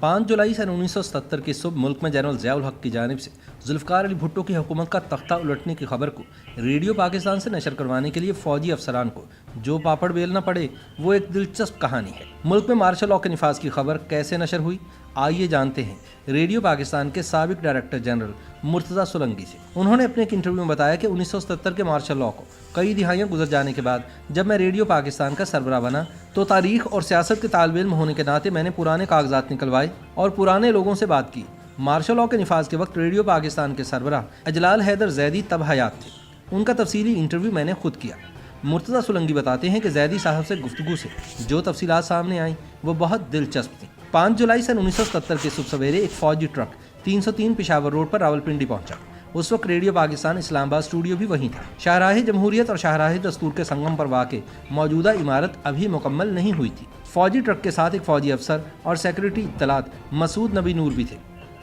5 जुलाई सन 1977 की सुबह मुल्क में जनरल ज़िया उल हक की जानिब से जुल्फ़िकार अली भुट्टो की हुकूमत का तख्ता उलटने की खबर को रेडियो पाकिस्तान से नशर करवाने के लिए फ़ौजी अफसरान को जो पापड़ बेलना पड़े, वो एक दिलचस्प कहानी है। मुल्क में मार्शल लॉ के निफाज की खबर कैसे नशर हुई, आइए जानते हैं रेडियो पाकिस्तान के साबिक डायरेक्टर जनरल मुर्तज़ा सोलंकी से। उन्होंने अपने एक इंटरव्यू में बताया कि 1977 के मार्शल लॉ को कई दिहाइयाँ गुजर जाने के बाद जब मैं रेडियो पाकिस्तान का सरबराह बना तो तारीख और सियासत के तालिब इल्म होने के नाते मैंने पुराने कागजात निकलवाए और पुराने लोगों से बात की। मार्शल लॉ के निफाज के वक्त रेडियो पाकिस्तान के सरबराह अजलाल हैदर जैदी तब हयात थे। उनका तफसीली इंटरव्यू मैंने खुद किया। मुर्तज़ा सोलंकी बताते हैं कि जैदी साहब से गुफ्तगू से जो तफसीलात सामने आई वो बहुत दिलचस्प थी। 5 जुलाई सन 1977 के सुबह सवेरे एक फौजी ट्रक 303 पेशावर रोड पर रावलपिंडी पहुंचा। उस वक्त रेडियो पाकिस्तान इस्लामाबाद स्टूडियो भी वहीं था। शाहराह जमहूरियत और शाहराह दस्तूर के संगम पर वाक़ मौजूदा इमारत अभी मुकम्मल नहीं हुई थी। फौजी ट्रक के साथ एक फौजी अफसर और सेक्रेटरी इत्तलात मसूद नबी नूर भी थे।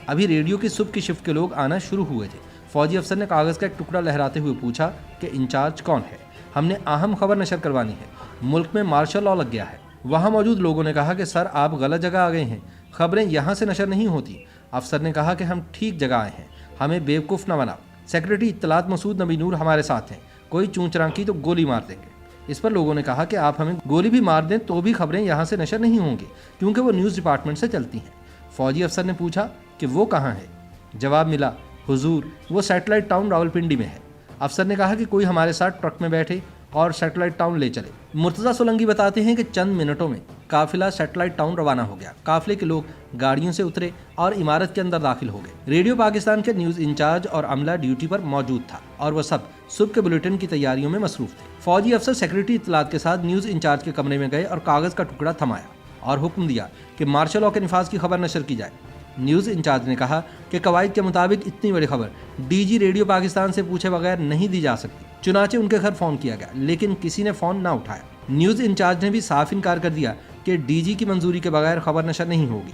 अभी रेडियो की सुबह की शिफ्ट के लोग आना शुरू हुए थे। फौजी अफसर ने कागज़ का एक टुकड़ा लहराते हुए पूछा कि इंचार्ज कौन है, हमने अहम खबर नशर करवानी है, मुल्क में मार्शल लॉ लग गया है। वहाँ मौजूद लोगों ने कहा कि सर आप गलत जगह आ गए हैं, खबरें यहाँ से नशर नहीं होती। अफसर ने कहा कि हम ठीक जगह आए हैं, हमें बेवकूफ़ न बनाओ। सेक्रेटरी इत्तलात मसूद नबी नूर हमारे साथ हैं, कोई चूंचरां की तो गोली मार देंगे। इस पर लोगों ने कहा कि आप हमें गोली भी मार दें तो भी खबरें यहाँ से नशर नहीं होंगी क्योंकि वो न्यूज़ डिपार्टमेंट से चलती हैं। फौजी अफसर ने पूछा कि वो कहाँ है। जवाब मिला, हुजूर वो सैटेलाइट टाउन रावलपिंडी में है। अफसर ने कहा कि कोई हमारे साथ ट्रक में बैठे और सैटेलाइट टाउन ले चले। मुर्तज़ा सोलंकी बताते हैं कि चंद मिनटों में काफिला सैटेलाइट टाउन रवाना हो गया। काफिले के लोग गाड़ियों से उतरे और इमारत के अंदर दाखिल हो गए। रेडियो पाकिस्तान के न्यूज़ इंचार्ज और अमला ड्यूटी पर मौजूद था और वह सब सुबह के बुलेटिन की तैयारियों में मसरूफ थे। फौजी अफसर सेक्रेटरी इत्तलात के साथ न्यूज़ इंचार्ज के कमरे में गए और कागज़ का टुकड़ा थमाया और हुक्म दिया कि मार्शल लॉ के निफाज की खबर नशर की जाए। न्यूज़ इंचार्ज ने कहा कि कवायद के मुताबिक इतनी बड़ी खबर डीजी रेडियो पाकिस्तान से पूछे बगैर नहीं दी जा सकती। चुनाचे उनके घर फ़ोन किया गया लेकिन किसी ने फ़ोन ना उठाया। न्यूज़ इंचार्ज ने भी साफ इनकार कर दिया कि डीजी की मंजूरी के बगैर खबर नशर नहीं होगी।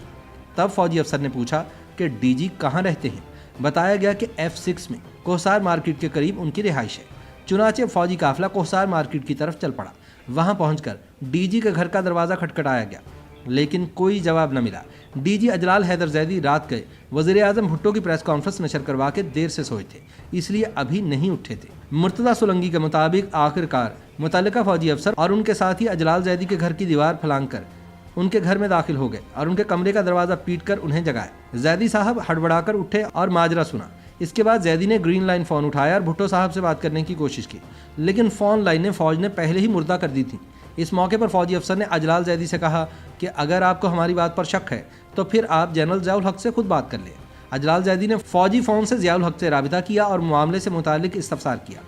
तब फौजी अफसर ने पूछा कि डीजी कहाँ रहते हैं। बताया गया कि F6 में कोहसार मार्केट के करीब उनकी रिहाइश है। चुनाचे फौजी काफिला कोहसार मार्केट की तरफ चल पड़ा। वहाँ पहुँचकर डीजी के घर का दरवाज़ा खटखटाया गया लेकिन कोई जवाब न मिला। डीजी अजलाल हैदर जैदी रात गए वज़ीर आज़म भुट्टो की प्रेस कॉन्फ्रेंस नशर करवा के देर से सोए थे, इसलिए अभी नहीं उठे थे। मुर्तज़ा सोलंकी के मुताबिक आखिरकार मुतल्लिका फौजी अफसर और उनके साथी अजलाल जैदी के घर की दीवार फलांग कर उनके घर में दाखिल हो गए और उनके कमरे का दरवाज़ा पीट कर उन्हें जगाया। जैदी साहब हड़बड़ाकर उठे और माजरा सुना। इसके बाद जैदी ने ग्रीन लाइन फ़ोन उठाया और भुट्टो साहब से बात करने की कोशिश की लेकिन फ़ोन लाइनें फ़ौज ने पहले ही मुर्दा कर दी थी। इस मौके पर फौजी अफसर ने अजलाल जैदी से कहा कि अगर आपको हमारी बात पर शक है तो फिर आप जनरल ज़िया उल हक से खुद बात कर लें। अजलाल जैदी ने फौजी फ़ोन से ज़िया उल हक से राबिता किया और मामले से मुतालिक इस्तफसार किया।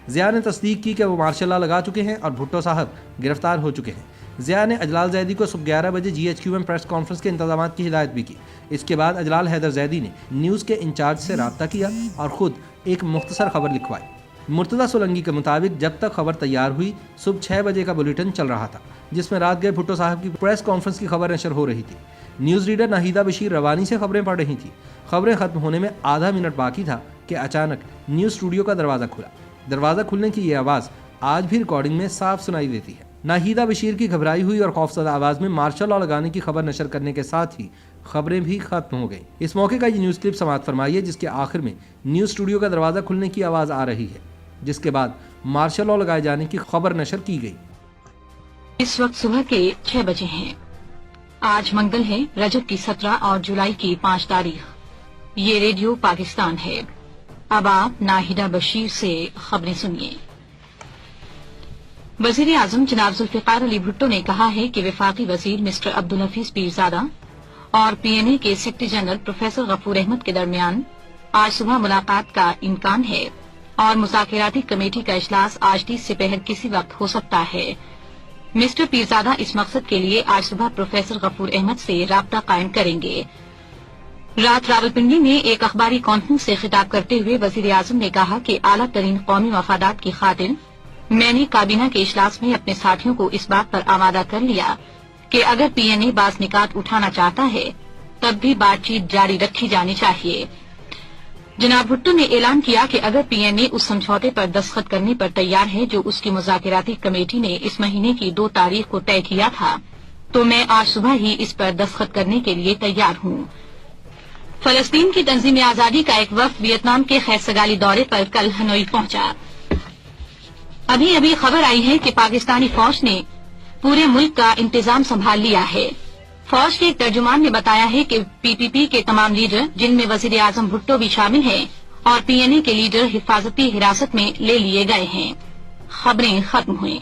ज़िया ने तस्दीक की कि वो मार्शल लॉ लगा चुके हैं और भुट्टो साहब गिरफ्तार हो चुके हैं। ज़िया ने अजलाल जैदी को सुबह 11 बजे GHQ में प्रेस कॉन्फ्रेंस के इंतजाम की हिदायत भी की। इसके बाद अजलाल हैदर जैदी ने न्यूज़ के इंचार्ज से रब्ता किया और ख़ुद एक मुख्तसर खबर लिखवाई। मुर्तज़ा सोलंकी के मुताबिक जब तक खबर तैयार हुई सुबह 6 बजे का बुलेटिन चल रहा था जिसमें रात गए भुट्टो साहब की प्रेस कॉन्फ्रेंस की खबर नशर हो रही थी। न्यूज़ रीडर नाहिदा बशीर रवानी से खबरें पढ़ रही थी। खबरें ख़त्म होने में आधा मिनट बाकी था कि अचानक न्यूज़ स्टूडियो का दरवाज़ा खुला। दरवाज़ा खुलने की ये आवाज़ आज भी रिकॉर्डिंग में साफ सुनाई देती है। नाहिदा बशीर की घबराई हुई और खौफजदा आवाज़ में मार्शल लॉ लगाने की खबर नशर करने के साथ ही खबरें भी खत्म हो गई। इस मौके का ये न्यूज़ क्लिप समाअत फरमाइए जिसके आखिर में न्यूज़ स्टूडियो का दरवाज़ा खुलने की आवाज़ आ रही है जिसके बाद मार्शल लॉ लगाए जाने की खबर नशर की गई। इस वक्त सुबह के 6 बजे हैं। आज मंगल है, रजब की 17 और जुलाई की 5 तारीख। ये रेडियो पाकिस्तान है। अब आप नाहिदा बशीर से खबरें सुनिए। वज़ीर आज़म जनाब जुल्फ़िकार अली भुट्टो ने कहा है कि वफाकी वज़ीर मिस्टर अब्दुल हफीज पीरज़ादा और PNA के secretary general professor Ghafoor Ahmed के दरमियान आज सुबह मुलाकात का इम्कान है और मुज़ाकिराती कमेटी का इजलास आज 30 से पहर किसी वक्त हो सकता है। मिस्टर पीरज़ादा इस मकसद के लिए आज सुबह प्रोफेसर गफूर अहमद से राब्ता कायम करेंगे। रात रावलपिंडी में एक अखबारी कॉन्फ्रेंस से खिताब करते हुए वज़ीर आज़म ने कहा कि आला तरीन कौमी मफादात की खातिर मैंने काबीना के इजलास में अपने साथियों को इस बात पर आमादा कर लिया कि अगर PNA बाज़ निकात उठाना चाहता है तब भी बातचीत जारी रखी जानी चाहिए। जनाब भुट्टो ने ऐलान किया कि अगर PNA उस समझौते पर दस्तखत करने पर तैयार है जो उसकी मुज़ाकिराती कमेटी ने इस महीने की 2 तारीख को तय किया था तो मैं आज सुबह ही इस पर दस्तखत करने के लिए तैयार हूँ। फलस्तीन की तंजीम आजादी का एक वफ्द वियतनाम के खैरसगाली दौरे पर कल हनोई पहुंचा। अभी अभी खबर आई है कि पाकिस्तानी फौज ने पूरे मुल्क का इंतजाम संभाल लिया है। फौज के एक तर्जुमान ने बताया है कि पीपीपी के तमाम लीडर, जिनमें वजीर आजम भुट्टो भी शामिल हैं, और पीएनए के लीडर हिफाजती हिरासत में ले लिए गए हैं। खबरें खत्म हुई।